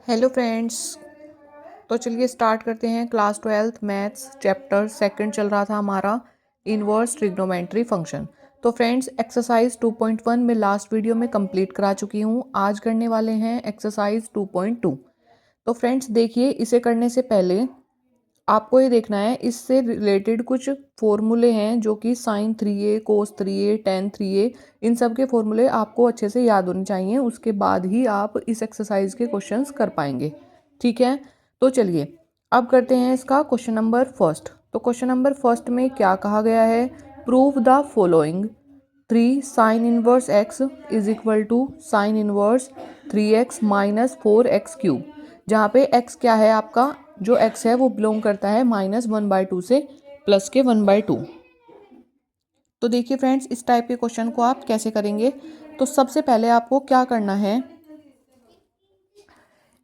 Hello friends. तो चलिए start करते हैं। Class 12th maths chapter second चल रहा था हमारा, इनवर्स ट्रिग्नोमेट्री फंक्शन। तो फ्रेंड्स एक्सरसाइज 2.1 में लास्ट वीडियो में कंप्लीट करा चुकी हूँ। आज करने वाले हैं एक्सरसाइज 2.2। तो फ्रेंड्स देखिए, इसे करने से पहले आपको ये देखना है, इससे रिलेटेड कुछ फॉर्मूले हैं जो कि साइन 3a, कोस 3a, टेन 3a, इन सब के फॉर्मूले आपको अच्छे से याद होने चाहिए। उसके बाद ही आप इस एक्सरसाइज के क्वेश्चंस कर पाएंगे। ठीक है, तो चलिए अब करते हैं इसका क्वेश्चन नंबर फर्स्ट। तो क्वेश्चन नंबर फर्स्ट में क्या कहा गया है? Prove the following. 3 sine inverse x is equal to sine inverse 3x minus 4x³ जहाँ पे x क्या है आपका, जो x है वो बिलोंग करता है -1/2 से +1/2। तो देखिए फ्रेंड्स, इस टाइप के क्वेश्चन को आप कैसे करेंगे। तो सबसे पहले आपको क्या करना है,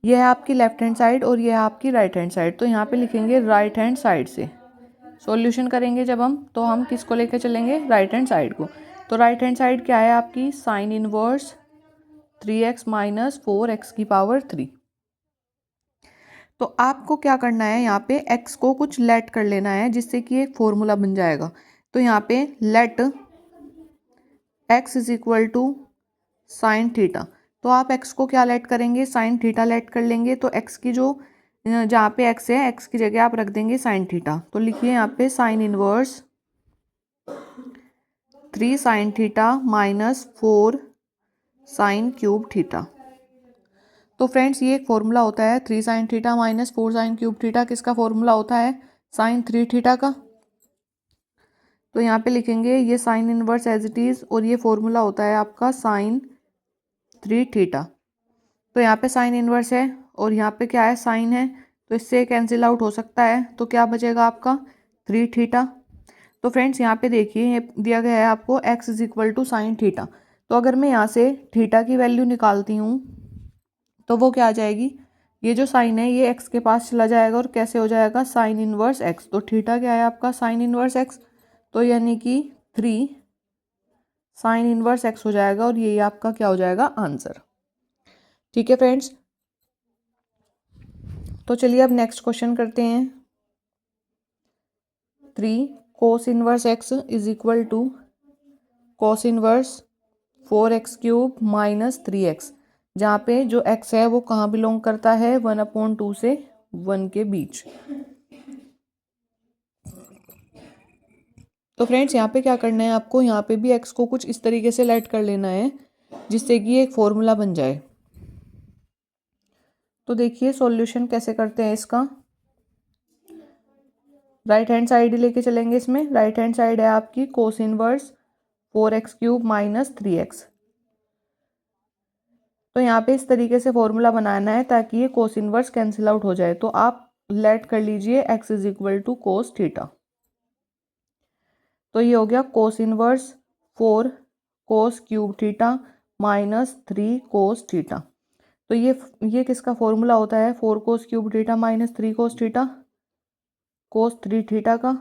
यह है आपकी लेफ्ट हैंड साइड और यह है आपकी राइट हैंड साइड। तो यहाँ पे लिखेंगे राइट हैंड साइड से सॉल्यूशन करेंगे जब हम, तो हम किसको लेकर चलेंगे? राइट हैंड साइड को। तो राइट हैंड साइड क्या है आपकी? Sign inverse 3x minus 4x⁻3। तो आपको क्या करना है, यहाँ पे x को कुछ लेट कर लेना है जिससे कि एक फॉर्मूला बन जाएगा। तो यहाँ पे let x is equal to sine theta. तो आप x को क्या लेट करेंगे? साइन थीटा लेट कर लेंगे। तो x की जो जहाँ पे x है, x की जगह आप रख देंगे साइन थीटा। तो लिखिए यहाँ पे sine inverse 3 sine theta minus 4 sine cube theta. तो फ्रेंड्स ये एक फॉर्मूला होता है 3 sine theta minus 4 sine cube theta. किसका फॉर्मूला होता है? साइन 3 थीटा का। तो यहाँ पे लिखेंगे ये sine inverse as it is, और ये फॉर्मूला होता है आपका साइन 3 थीटा। तो यहाँ पे साइन इनवर्स है और यहाँ पे क्या है? साइन है। तो इससे कैंसिल आउट हो सकता है। तो क्या बचेगा आपका? 3 थीटा। तो फ्रेंड्स यहाँ पे देखिए, ये दिया गया है आपको x is equal to sine theta. तो अगर मैं यहाँ से थीटा की वैल्यू निकालती हूँ तो वो क्या आ जाएगी? ये जो साइन है ये x के पास चला जाएगा और कैसे हो जाएगा? Sine inverse x। तो थीटा क्या है आपका? Sine inverse x। तो यानी कि 3 साइन इनवर्स x हो जाएगा और ये आपका क्या हो जाएगा? आंसर। ठीक है फ्रेंड्स, तो चलिए अब नेक्स्ट क्वेश्चन करते हैं। 3 cos inverse x is equal to cos inverse 4x³ minus 3x, जहाँ पे जो x है वो कहाँ बिलोंग करता है? 1/2 से 1 के बीच। तो फ्रेंड्स यहाँ पे क्या करना है आपको? यहाँ पे भी x को कुछ इस तरीके से लेट कर लेना है जिससे कि एक फॉर्मूला बन जाए। तो देखिए सॉल्यूशन कैसे करते हैं इसका। राइट हैंड साइड ही लेके चलेंगे इसमें। राइट हैंड साइड है आपकी कोस इनवर्स 4x³ माइनस 3x। तो यहाँ पे इस तरीके से फॉर्मूला बनाना है ताकि ये कोस इनवर्स कैंसिल आउट हो जाए। तो आप लेट कर लीजिए x is equal to cos theta. तो ये हो गया cos inverse 4 cos cube theta minus 3 cos theta. तो ये किसका फॉर्मूला होता है? 4 cos cube theta minus 3 cos theta, cos 3 theta का।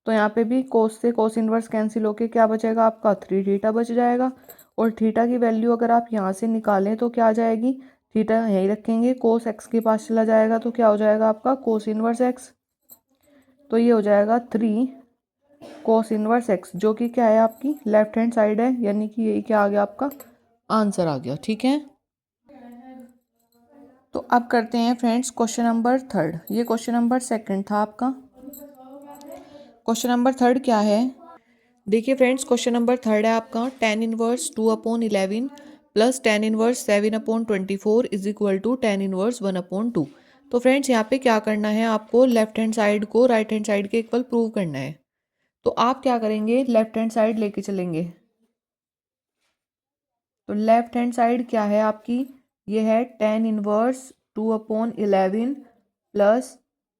तो यहाँ पे भी कोस से कोस इनवर्स कैंसिल होके क्या बचेगा आपका? 3 थीटा बच जाएगा। और थीटा की वैल्यू अगर आप यहाँ से निकालें तो क्या आ जाएगी? थीटा यहीं रखेंगे, कोस एक्स के पास चला जाएगा तो क्या हो जाएगा आपका? Cos inverse x. तो ये हो जाएगा 3 कोस इनवर्स एक्स, जो कि क्या है आपकी लेफ्ट हैंड साइड है, यानी कि यही क्या आ गया आपका? आंसर आ गया। ठीक है, तो अब करते हैं फ्रेंड्स क्वेश्चन नंबर थर्ड। ये क्वेश्चन नंबर सेकंड था आपका। क्वेश्चन नंबर थर्ड क्या है? देखिए फ्रेंड्स, क्वेश्चन नंबर थर्ड है आपका tan inverse 2/11 plus tan inverse 7/24 is equal to tan inverse 1/2। तो फ्रेंड्स यहाँ पे क्या करना है आपको? लेफ्ट हैंड साइड को राइट हैंड साइड के इक्वल प्रूव करना है। तो आप क्या करेंगे? लेफ्ट हैंड साइड लेके चलेंगे। तो लेफ्ट हैंड साइड क्या है आपकी? ये है tan inverse 2/11 plus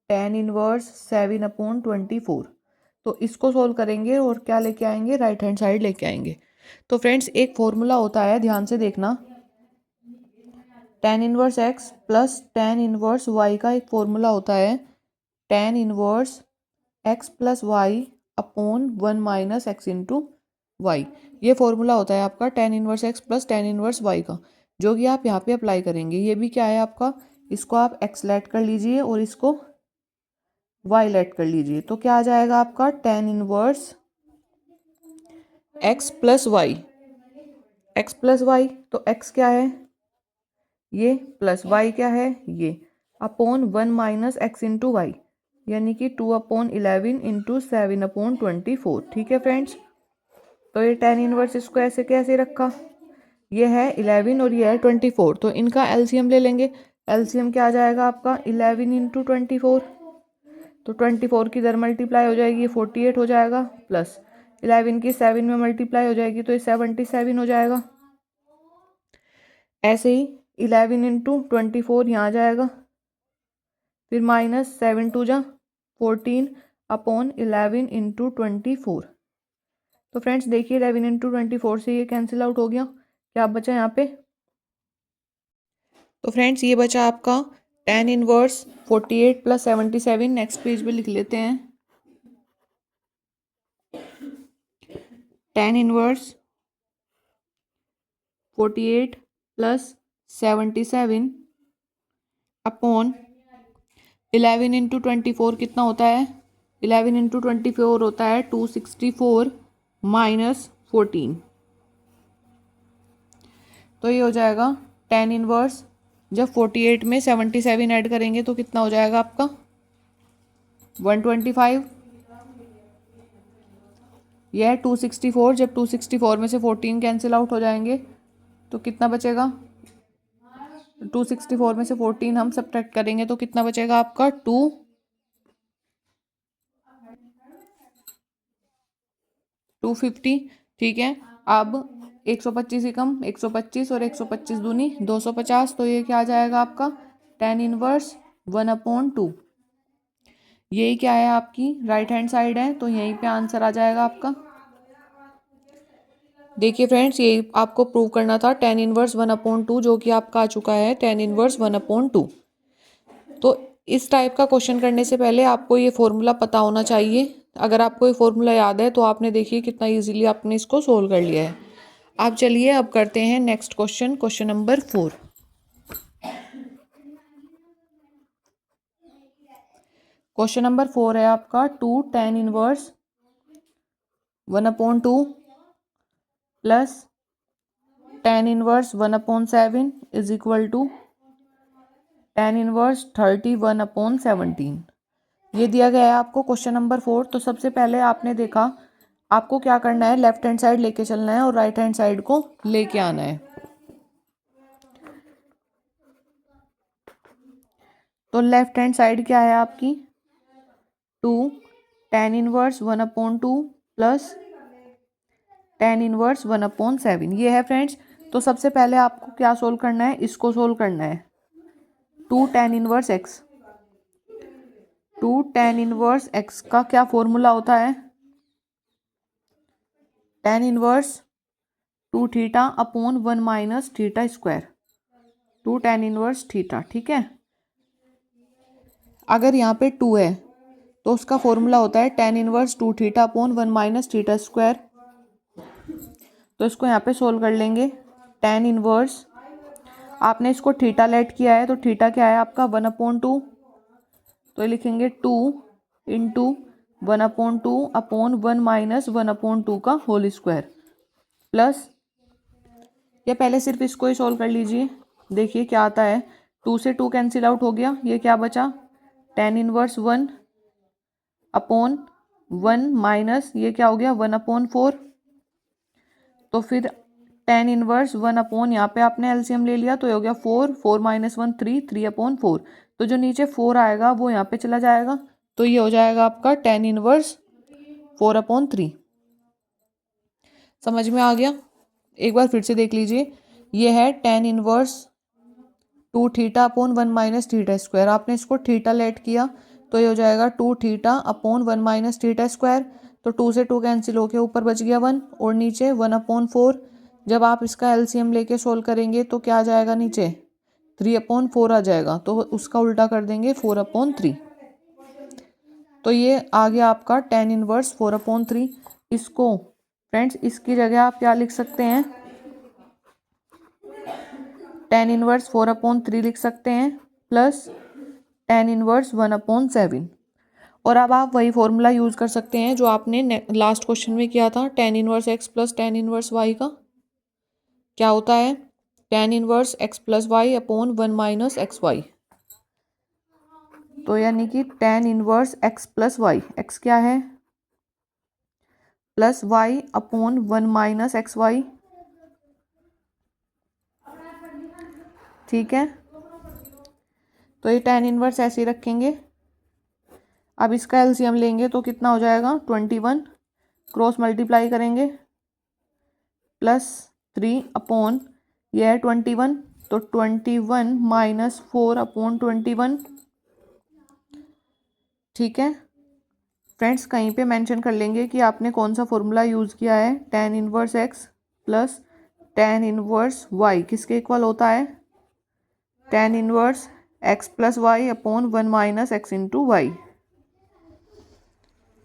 tan inverse 7/24। तो इसको सोल्व करेंगे और क्या लेके आएंगे? राइट हैंड साइड लेके आएंगे। तो फ्रेंड्स एक फॉर्मूला होता है, ध्यान से देखना, tan inverse x plus tan inverse y का एक फॉर्मूला होता है tan inverse x plus y upon 1 minus x into y. ये फॉर्मूला होता है आपका tan inverse x plus tan inverse y का। जो कि आप यहाँ पे अप्लाई करेंगे। ये भी क्या है आपका, इसको आप एक्स लेट कर लीजिए और इसको वाई लेट कर लीजिए। तो क्या आ जाएगा आपका tan inverse x plus y. X plus y, तो एक्स क्या है ये, प्लस वाई क्या है ये, upon 1 minus x into y, यानी कि 2/11 इंटू 7/24। ठीक है फ्रेंड्स। तो ये tan इनवर्स इसको ऐसे कैसे रखा, ये है 11 और ये है 24, तो इनका एलसीएम ले लेंगे। एलसीएम क्या आ जाएगा आपका 11 इंटू 24, तो 24 की इधर मल्टीप्लाई हो जाएगी 48 हो जाएगा, प्लस 11 की 7 में मल्टीप्लाई हो जाएगी तो ये 77 हो जाएगा। ऐसे ही 11 इंटू 24 यहाँ आ जाएगा, फिर माइनस 7 टू जा 14 अपॉन 11 इंटू 24। तो फ्रेंड्स देखिए 11 इंटू 24 से ये कैंसिल आउट हो गया। क्या बचा यहाँ पे, तो फ्रेंड्स ये बचा आपका tan inverse 48 plus 77। Next page पे लिख लेते हैं tan inverse 48 plus 77 upon 11 into 24 कितना होता है, 11 इंटू 24 होता है 264 माइनस 14। तो ये हो जाएगा tan इनवर्स, जब 48 में 77 ऐड करेंगे तो कितना हो जाएगा आपका 125। यह है 264, जब 264 में से 14 कैंसिल आउट हो जाएंगे तो कितना बचेगा, 264 में से 14 हम सब्ट्रैक्ट करेंगे तो कितना बचेगा आपका 250। ठीक है, अब 125 ही कम 125 और 125 दूनी 250, तो ये क्या आ जाएगा आपका tan इनवर्स 1/2। यही क्या है आपकी राइट हैंड साइड है, तो यहीं पे आंसर आ जाएगा आपका। देखिए फ्रेंड्स ये आपको प्रूव करना था tan इनवर्स 1/2, जो कि आपका आ चुका है tan इनवर्स 1/2। तो इस टाइप का क्वेश्चन करने से पहले आपको ये फॉर्मूला पता होना चाहिए। अगर आपको ये फॉर्मूला याद है तो आपने देखिए कितना इजीली आपने इसको सोल्व कर लिया है। आप चलिए अब करते हैं next question, question number 4। Question number 4 है आपका 2 tan inverse 1/2 plus tan inverse 1/7 is equal to tan inverse 31/17। ये दिया गया है आपको क्वेश्चन नंबर 4। तो सबसे पहले आपने देखा आपको क्या करना है, लेफ्ट हैंड साइड लेके चलना है और राइट हैंड साइड को लेके आना है। तो लेफ्ट हैंड साइड क्या है आपकी 2 tan inverse 1/2 plus tan inverse 1/7 ये है फ्रेंड्स। तो सबसे पहले आपको क्या सोल्व करना है, इसको सोल्व करना है 2 tan inverse x। 2 tan inverse x का क्या फॉर्मूला होता है, tan inverse 2 theta upon 1 minus theta square, 2 tan inverse theta. ठीक है, अगर यहाँ पे 2 है तो उसका फॉर्मूला होता है tan inverse 2 theta upon 1 minus theta square. तो इसको यहाँ पे सोल्व कर लेंगे। tan इनवर्स आपने इसको थीटा लेट किया है, तो थीटा क्या है आपका 1/2, तो ये लिखेंगे 2 इंटू 1/2 अपॉन 1 माइनस 1/2 का होल स्क्वायर, प्लस या पहले सिर्फ इसको ही सोल्व कर लीजिए। देखिए क्या आता है, 2 से 2 कैंसिल आउट हो गया, ये क्या बचा tan इनवर्स 1 अपॉन 1 माइनस ये क्या हो गया 1/4। तो फिर tan इनवर्स 1 अपॉन यहाँ पे आपने एलसीएम ले लिया तो ये हो गया 4, 4 माइनस 1 3, 3/4। तो जो नीचे 4 आएगा वो यहाँ पे चला जाएगा, तो ये हो जाएगा आपका tan इनवर्स 4/3। समझ में आ गया, एक बार फिर से देख लीजिए। ये है tan inverse 2 theta upon 1 minus theta square, आपने इसको थीटा लेट किया तो ये हो जाएगा 2 theta upon 1 minus theta square. तो 2 से 2 कैंसिल होके ऊपर बच गया 1 और नीचे 1/4। जब आप इसका एलसीएम लेके सोल्व करेंगे तो क्या आ जाएगा नीचे 3/4 आ जाएगा, तो उसका उल्टा कर देंगे 4/3। तो ये आ गया आपका tan इनवर्स 4/3। इसको फ्रेंड्स इसकी जगह आप क्या लिख सकते हैं, टेन इनवर्स 4/3 लिख सकते हैं प्लस टेन इनवर्स 1/7। और अब आप वही फॉर्मूला यूज़ कर सकते हैं जो आपने लास्ट क्वेश्चन में किया था, tan inverse x plus tan inverse y का क्या होता है, tan inverse x plus y upon 1 - XY। तो यानी कि tan inverse x plus y, x क्या है प्लस वाई अपॉन 1 - XY। ठीक है, तो ये टेन इनवर्स ऐसे ही रखेंगे। अब इसका एलसीएम लेंगे तो कितना हो जाएगा 21, क्रॉस मल्टीप्लाई करेंगे प्लस 3 यह है 21, तो 21 - 4/21। ठीक है फ्रेंड्स, कहीं पे मेंशन कर लेंगे कि आपने कौन सा फॉर्मूला यूज़ किया है। Tan inverse x plus tan inverse y किसके इक्वल होता है, tan inverse x plus y upon 1 - X/Y।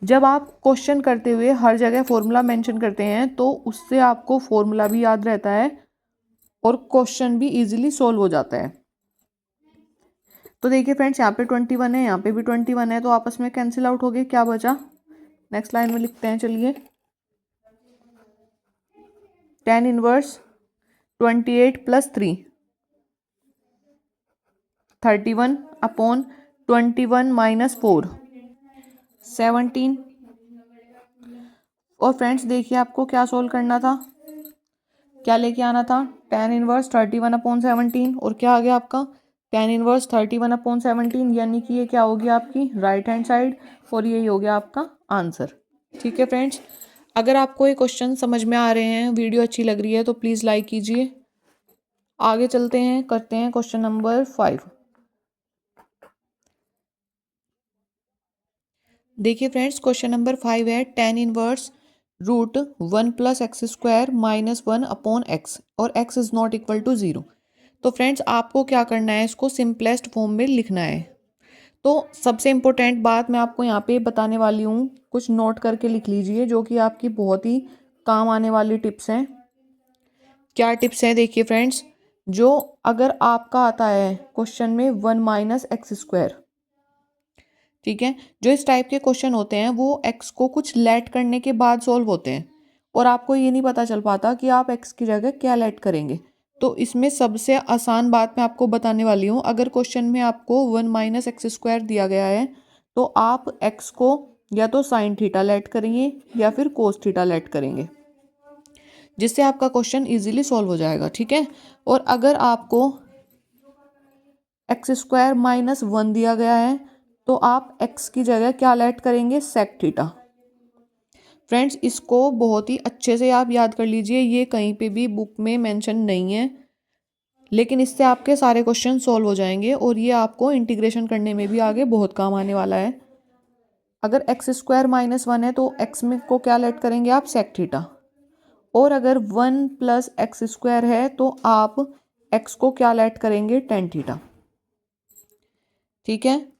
जब आप क्वेश्चन करते हुए हर जगह फॉर्मूला मेंशन करते हैं तो उससे आपको फॉर्मूला भी याद रहता है और क्वेश्चन भी इजीली सॉल्व हो जाता है। तो देखिए फ्रेंड्स, यहाँ पे 21 है, यहाँ पे भी 21 है, तो आपस में कैंसिल आउट हो गए, क्या बचा। नेक्स्ट लाइन में लिखते हैं, चलिए टेन इनवर्स 28 + 3 31/21 - 4 17। और फ्रेंड्स देखिए आपको क्या सोल्व करना था, क्या लेके आना था, टेन इनवर्स 31/17 और क्या आ गया आपका टेन इनवर्स 31/17, यानी कि ये क्या होगी आपकी राइट हैंड साइड और यही हो गया आपका आंसर। ठीक है फ्रेंड्स, अगर आपको ये क्वेश्चन समझ में आ रहे हैं, वीडियो अच्छी लग रही है तो प्लीज़ लाइक कीजिए। आगे चलते हैं, करते हैं क्वेश्चन नंबर 5। देखिए फ्रेंड्स, क्वेश्चन नंबर 5 है tan inverse root 1 + X² - 1/X और x is not equal to 0। तो फ्रेंड्स आपको क्या करना है, इसको सिंपलेस्ट फॉर्म में लिखना है। तो सबसे इम्पोर्टेंट बात मैं आपको यहाँ पे बताने वाली हूँ, कुछ नोट करके लिख लीजिए, जो कि आपकी बहुत ही काम आने वाली टिप्स हैं। क्या टिप्स हैं देखिए फ्रेंड्स, जो अगर आपका आता है क्वेश्चन में 1 - X², ठीक है, जो इस टाइप के क्वेश्चन होते हैं वो x को कुछ लेट करने के बाद सॉल्व होते हैं और आपको ये नहीं पता चल पाता कि आप x की जगह क्या लेट करेंगे। तो इसमें सबसे आसान बात मैं आपको बताने वाली हूँ, अगर क्वेश्चन में आपको 1 - X² दिया गया है तो आप x को या तो साइन थीटा लेट करेंगे या फिर कोस थीटा लेट करेंगे, जिससे आपका क्वेश्चन इजीली सॉल्व हो जाएगा। ठीक है, और अगर आपको x² - 1 दिया गया है तो आप x की जगह क्या लेट करेंगे, सेक थीटा। फ्रेंड्स इसको बहुत ही अच्छे से आप याद कर लीजिए, ये कहीं पे भी बुक में मेंशन नहीं है, लेकिन इससे आपके सारे क्वेश्चन सॉल्व हो जाएंगे और ये आपको इंटीग्रेशन करने में भी आगे बहुत काम आने वाला है। अगर x² - 1 है तो x में को क्या लेट करेंगे आप, सेक थीटा। और अगर 1 + X² है तो आप x को क्या लेट करेंगे, टेन थीटा। ठीक है,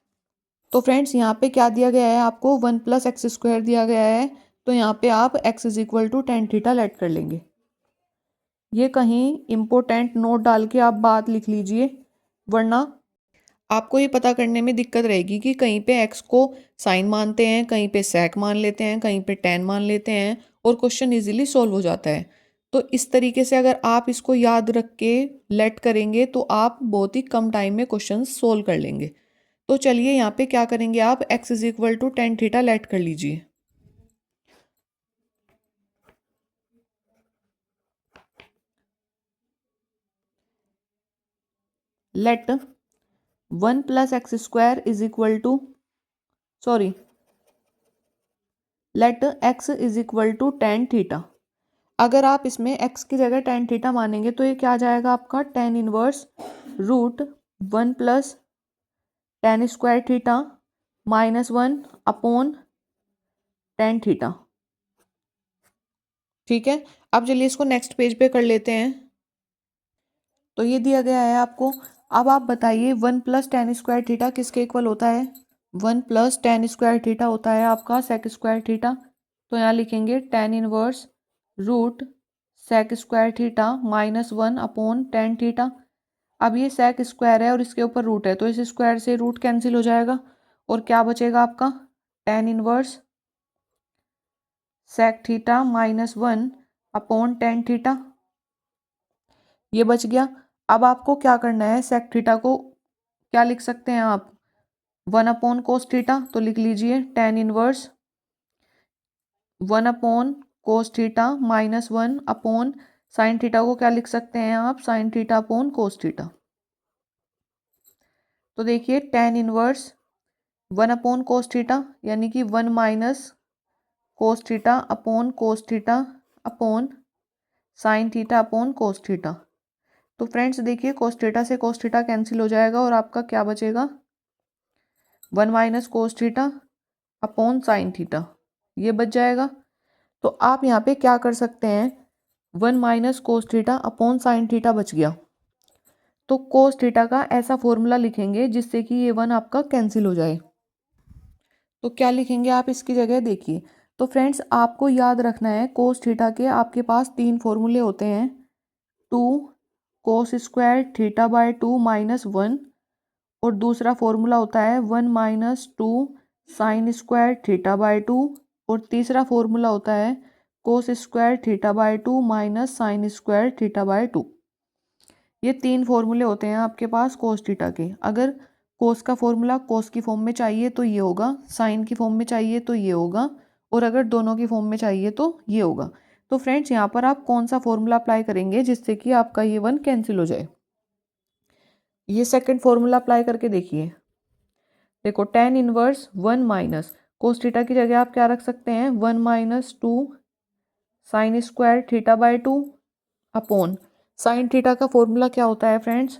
तो फ्रेंड्स यहाँ पे क्या दिया गया है आपको, 1 + X² दिया गया है, तो यहाँ पे आप x is equal to tan theta let कर लेंगे। ये कहीं इम्पोर्टेंट नोट डाल के आप बात लिख लीजिए, वरना आपको ये पता करने में दिक्कत रहेगी कि कहीं पे x को साइन मानते हैं, कहीं पे सेक मान लेते हैं, कहीं पे टेन मान लेते हैं और क्वेश्चन इजीली सॉल्व हो जाता है। तो इस तरीके से अगर आप इसको याद रख के लेट करेंगे तो आप बहुत ही कम टाइम में क्वेश्चन सोल्व कर लेंगे। तो चलिए यहाँ पे क्या करेंगे, आप x is equal to tan theta let कर लीजिए। Let 1 + X² is equal to let x is equal to tan theta. अगर आप इसमें x की जगह टेन थीटा मानेंगे तो ये क्या आ जाएगा आपका, tan inverse root 1 + tan² theta -1/टेन थीटा। ठीक है, अब चलिए इसको नेक्स्ट पेज पे कर लेते हैं। तो ये दिया गया है आपको, अब आप बताइए 1 + tan² थीटा किसके इक्वल होता है, 1 + tan² थीटा होता है आपका sec² थीटा। तो यहाँ लिखेंगे tan inverse root sec² theta -1/टेन थीटा। अब ये सेक स्क्वायर है और इसके ऊपर रूट है, तो इस स्क्वायर से रूट कैंसिल हो जाएगा और क्या बचेगा आपका tan inverse sec theta minus 1 upon tan theta, ये बच गया। अब आपको क्या करना है, सेक थीटा को क्या लिख सकते हैं आप, 1 अपॉन कोस थीटा, तो लिख लीजिए ten inverse 1 upon cos theta minus 1 upon sine theta को क्या लिख सकते हैं आप, साइन थीटा अपॉन कोस थीटा। तो देखिए tan inverse 1 upon cos theta यानी कि 1 minus cos theta upon cos theta upon sine theta upon कोस थीटा। तो फ्रेंड्स देखिए कोस थीटा से कोस थीटा कैंसिल हो जाएगा और आपका क्या बचेगा, 1 minus cos theta upon sine theta, ये बच जाएगा। तो आप यहाँ पे क्या कर सकते हैं, 1 minus cos theta upon sine theta बच गया, तो कोस थीटा का ऐसा फॉर्मूला लिखेंगे जिससे कि ये 1 आपका कैंसिल हो जाए। तो क्या लिखेंगे आप इसकी जगह, देखिए। तो फ्रेंड्स आपको याद रखना है कोस थीटा के आपके पास 3 फॉर्मूले होते हैं, 2 cos square theta by 2 minus 1, और दूसरा फॉर्मूला होता है 1 minus 2 sine square theta by 2, और तीसरा फॉर्मूला होता है cos square theta by 2 minus sine square theta by 2। ये 3 फॉर्मूले होते हैं आपके पास कोस थीटा के। अगर कोस का फॉर्मूला कोस की फॉर्म में चाहिए तो ये होगा, साइन की फॉर्म में चाहिए तो ये होगा, और अगर दोनों की फॉर्म में चाहिए तो ये होगा। तो फ्रेंड्स यहाँ पर आप कौन सा फॉर्मूला अप्लाई करेंगे जिससे कि आपका ये 1 कैंसिल हो जाए। ये सेकंड फॉर्मूला अप्लाई करके देखिए। देखो ten inverse 1 minus cos theta की जगह आप क्या रख सकते हैं, 1 minus 2 sine square theta by 2 upon sine theta का फॉर्मूला क्या होता है friends,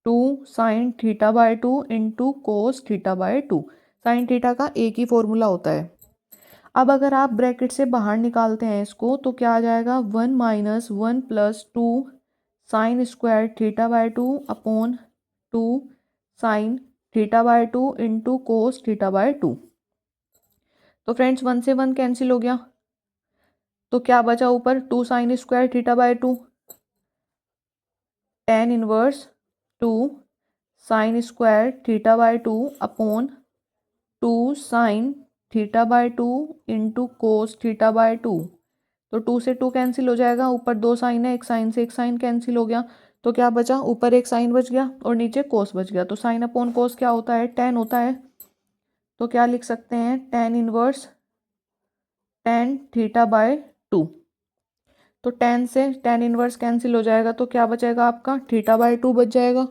2 sine theta by 2 into cos theta by 2। Sine theta का एक ही फॉर्मूला होता है। अब अगर आप ब्रैकेट से बाहर निकालते हैं इसको तो क्या आ जाएगा, 1 minus 1 plus 2 sine square theta by 2 upon 2 sine theta by 2 into cos theta by 2। तो फ्रेंड्स 1 से 1 कैंसिल हो गया, तो क्या बचा ऊपर, 2 sine square theta by 2, tan inverse 2 sine square theta by 2 upon 2 sine theta by 2 into cos theta by 2। तो 2 से 2 कैंसिल हो जाएगा, ऊपर 2 साइन है, एक साइन से एक साइन कैंसिल हो गया, तो क्या बचा, ऊपर एक साइन बच गया और नीचे कोस बच गया। तो साइन अपॉन कोस क्या होता है, टेन होता है। तो क्या लिख सकते हैं, tan inverse tan theta by 2। तो टेन से टेन इनवर्स कैंसिल हो जाएगा, तो क्या बचेगा आपका, थीटा बाय 2 बच जाएगा।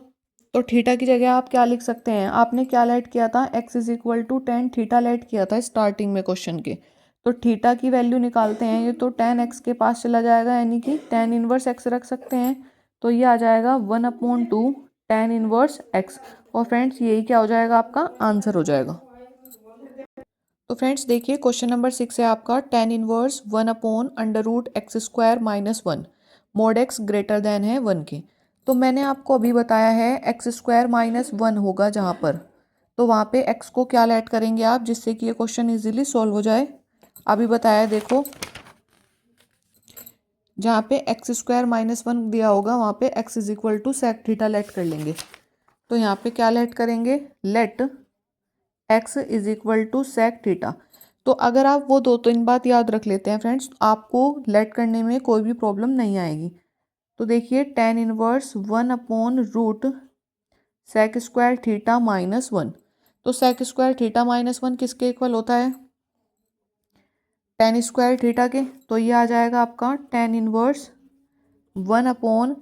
तो थीटा की जगह आप क्या लिख सकते हैं, आपने क्या लेट किया था, x is equal to tan theta let किया था स्टार्टिंग में क्वेश्चन के। तो थीटा की वैल्यू निकालते हैं, ये तो टेन एक्स के पास चला जाएगा यानी कि टेन इनवर्स एक्स रख सकते हैं, तो ये आ जाएगा 1 अपॉन 2 टेन इनवर्स एक्स। और फ्रेंड्स यही क्या हो जाएगा, आपका आंसर हो जाएगा। तो फ्रेंड्स देखिए क्वेश्चन नंबर 6 है आपका, tan inverse 1 upon under root x square minus 1 mod x greater than है 1 के। तो मैंने आपको अभी बताया है एक्स स्क्वायर माइनस 1 होगा जहाँ पर, तो वहाँ पे एक्स को क्या ऐड करेंगे आप जिससे कि ये क्वेश्चन इजीली सॉल्व हो जाए। अभी बताया देखो, जहाँ पे एक्स स्क्वायर माइनस 1 दिया होगा वहाँ पे x is equal to sec theta let कर लेंगे। तो यहाँ पे क्या लेट करेंगे, let x is equal to sec theta. तो अगर आप वो 2-3 बात याद रख लेते हैं फ्रेंड्स, आपको लेट करने में कोई भी प्रॉब्लम नहीं आएगी। तो देखिए tan inverse 1 upon root sec square theta minus 1। तो सेक स्क्वायर थीटा माइनस 1 किसके इक्वल होता है, टेन स्क्वायर थीटा के। तो ये आ जाएगा आपका tan inverse 1 upon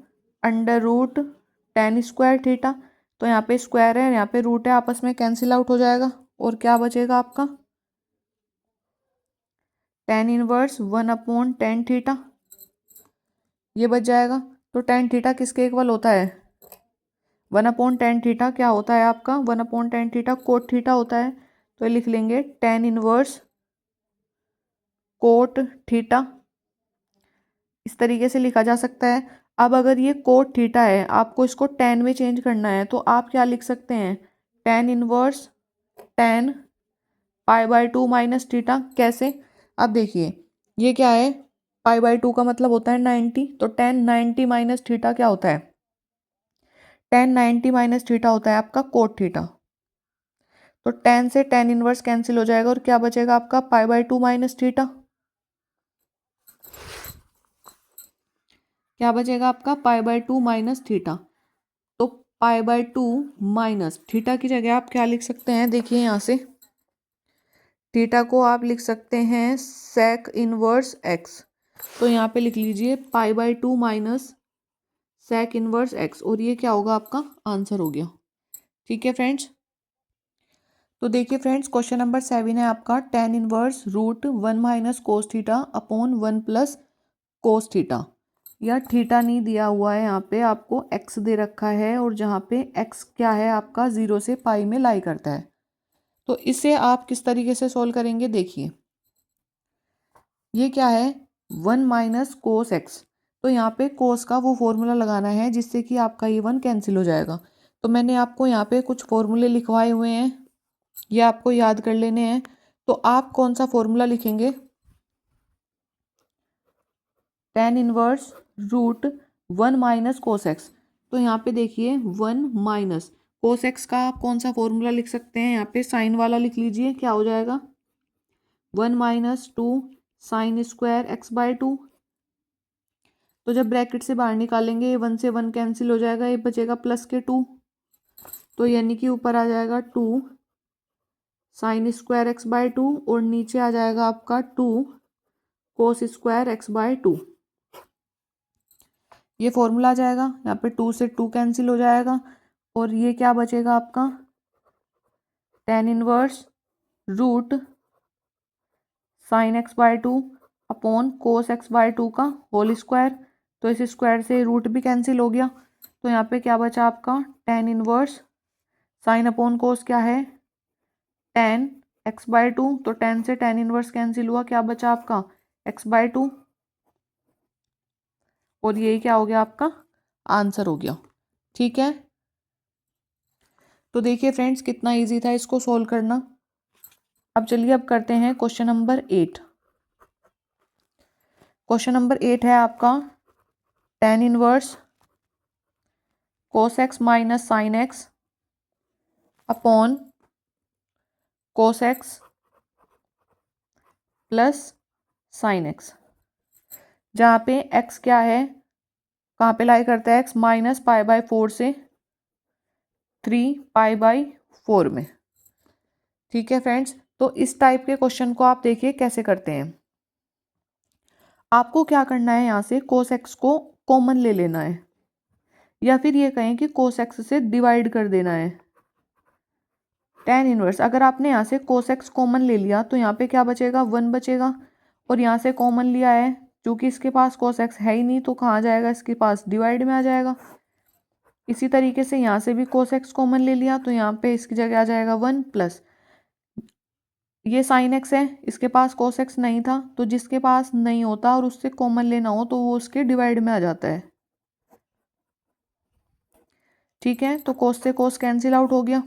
under root tan square theta. तो यहाँ पे स्क्वायर है, यहाँ पे रूट है, आपस में कैंसिल आउट हो जाएगा और क्या बचेगा आपका, tan inverse 1 upon tan theta, ये बच जाएगा। तो टेन थीटा किसके इक्वल होता है, 1 अपॉन टेन थीटा क्या होता है आपका, 1 upon tan theta cot theta होता है। तो लिख लेंगे टेन इनवर्स कोट थीटा, इस तरीके से लिखा जा सकता है। अब अगर ये कोट थीटा है, आपको इसको टेन में चेंज करना है, तो आप क्या लिख सकते हैं, tan inverse tan pi by 2 minus theta. कैसे, अब देखिए ये क्या है, पाई बाय 2 का मतलब होता है 90, तो टेन 90 माइनस थीटा क्या होता है, tan 90 माइनस थीटा होता है आपका कोट थीटा। तो tan से tan इनवर्स कैंसिल हो जाएगा और क्या बचेगा आपका π/2 माइनस थीटा। क्या बचेगा आपका π/2 माइनस थीटा। तो π/2 माइनस थीटा की जगह आप क्या लिख सकते हैं, देखिए यहाँ से थीटा को आप लिख सकते हैं sec इनवर्स x। तो यहाँ पे लिख लीजिए π/2 माइनस sec इनवर्स x और ये क्या होगा आपका आंसर हो गया। ठीक है फ्रेंड्स। तो देखिए फ्रेंड्स क्वेश्चन नंबर 7 है आपका tan inverse √1 minus cos theta upon 1 plus cos theta. या थीटा नहीं दिया हुआ है, यहाँ पे आपको x दे रखा है और जहाँ पे x क्या है आपका 0 से पाई में लाई करता है। तो इसे आप किस तरीके से सोल्व करेंगे, देखिए ये क्या है 1 माइनस कोस एक्स। तो यहाँ पे कोस का वो फॉर्मूला लगाना है जिससे कि आपका ये 1 कैंसिल हो जाएगा। तो मैंने आपको यहाँ पे कुछ फॉर्मूले लिखवाए हुए हैं, ये आपको याद कर लेने हैं। तो आप कौन सा फॉर्मूला लिखेंगे, tan inverse √1 minus cos x. तो यहाँ पे देखिए 1 माइनस कोस एक्स का आप कौन सा फॉर्मूला लिख सकते हैं, यहाँ पे साइन वाला लिख लीजिए। क्या हो जाएगा 1 माइनस 2 साइन स्क्वायर x/2। तो जब ब्रैकेट से बाहर निकालेंगे ये 1 से 1 कैंसिल हो जाएगा, ये बचेगा प्लस के 2। तो यानी कि ऊपर आ जाएगा 2 साइन स्क्वायर x/2 और नीचे आ जाएगा आपका 2 कोस स्क्वायर x/2। ये फॉर्मूला आ जाएगा, यहाँ पे 2 से 2 कैंसिल हो जाएगा और ये क्या बचेगा आपका tan inverse root sine x/2 upon cos x/2 का होल स्क्वायर। तो इस स्क्वायर से रूट भी कैंसिल हो गया। तो यहाँ पे क्या बचा आपका tan इनवर्स साइन अपॉन कोस क्या है tan x/2। तो tan से tan इनवर्स कैंसिल हुआ, क्या बचा आपका x/2 और यही क्या हो गया आपका आंसर हो गया। ठीक है। तो देखिए फ्रेंड्स कितना इजी था इसको सोल्व करना। अब चलिए अब करते हैं क्वेश्चन नंबर 8। क्वेश्चन नंबर 8 है आपका tan inverse cos x minus sine x upon cos x plus sine x. जहाँ पे x क्या है, कहाँ पे लाई करता है x माइनस π/4 से 3π/4 में। ठीक है फ्रेंड्स। तो इस टाइप के क्वेश्चन को आप देखिए कैसे करते हैं। आपको क्या करना है, यहाँ से कोस एक्स को कॉमन ले लेना है या फिर ये कहें कि कोस एक्स से डिवाइड कर देना है। tan इनवर्स अगर आपने यहाँ से कोस एक्स कॉमन ले लिया तो यहाँ पे क्या बचेगा 1 बचेगा और यहाँ से कॉमन लिया है क्योंकि इसके पास कोस एक्स है ही नहीं तो कहाँ जाएगा, इसके पास डिवाइड में आ जाएगा। इसी तरीके से यहाँ से भी कोस एक्स कॉमन ले लिया तो यहाँ पे इसकी जगह आ जाएगा 1 प्लस ये साइन एक्स है, इसके पास कोस एक्स नहीं था तो जिसके पास नहीं होता और उससे कॉमन लेना हो तो वो उसके डिवाइड में आ जाता है। ठीक है। तो कोस से कोस कैंसिल आउट हो गया।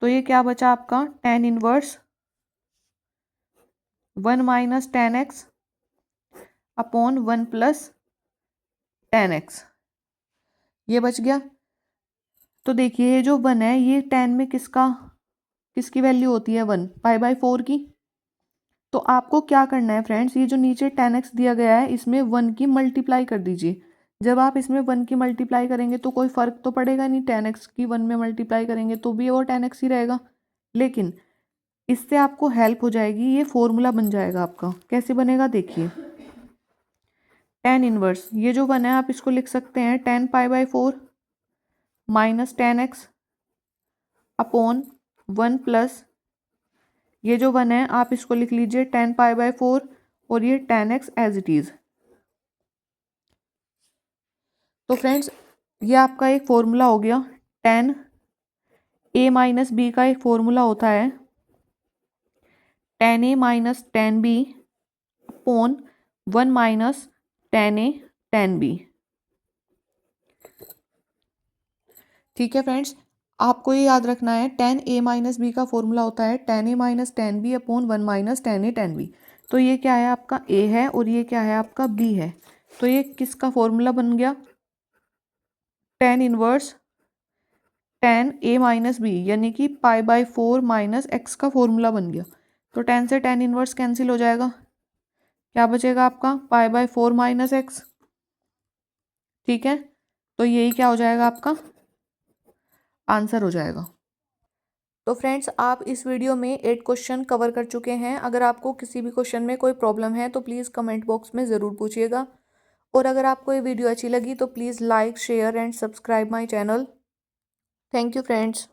तो ये क्या बचा आपका tan inverse 1 minus tan x upon 1 plus tan x, ये बच गया। तो देखिए ये जो 1 है ये tan में किसकी वैल्यू होती है 1 π/4 की। तो आपको क्या करना है फ्रेंड्स, ये जो नीचे tan x दिया गया है इसमें 1 की मल्टीप्लाई कर दीजिए। जब आप इसमें 1 की मल्टीप्लाई करेंगे तो कोई फ़र्क तो पड़ेगा नहीं, tan x की 1 में मल्टीप्लाई करेंगे तो भी वो tan x ही रहेगा। लेकिन इससे आपको हेल्प हो जाएगी, ये फॉर्मूला बन जाएगा आपका। कैसे बनेगा देखिए, tan इनवर्स ये जो 1 है आप इसको लिख सकते हैं tan π/4 minus tan x upon 1 plus ये जो 1 है आप इसको लिख लीजिए tan π/4 और ये tan x as it is. तो फ्रेंड्स ये आपका एक फॉर्मूला हो गया। tan a माइनस बी का एक फॉर्मूला होता है tan a minus tan b upon 1 minus tan a tan b। ठीक है फ्रेंड्स, आपको ये याद रखना है tan a माइनस बी का फॉर्मूला होता है tan a minus tan b upon 1 minus tan a tan b। तो ये क्या है आपका a है और ये क्या है आपका b है। तो ये किसका फॉर्मूला बन गया टेन इनवर्स टेन ए माइनस बी, यानी कि पाई बाई 4 माइनस एक्स का फॉर्मूला बन गया। तो टेन से टेन इनवर्स कैंसिल हो जाएगा, क्या बचेगा आपका पाई बाई 4 माइनस एक्स। ठीक है, तो यही क्या हो जाएगा आपका आंसर हो जाएगा। तो फ्रेंड्स, आप इस वीडियो में 8 क्वेश्चन कवर कर चुके हैं। अगर आपको किसी भी क्वेश्चन में कोई प्रॉब्लम है तो प्लीज़ कमेंट बॉक्स में ज़रूर पूछिएगा। और अगर आपको ये वीडियो अच्छी लगी तो please like share and subscribe my channel. Thank you friends.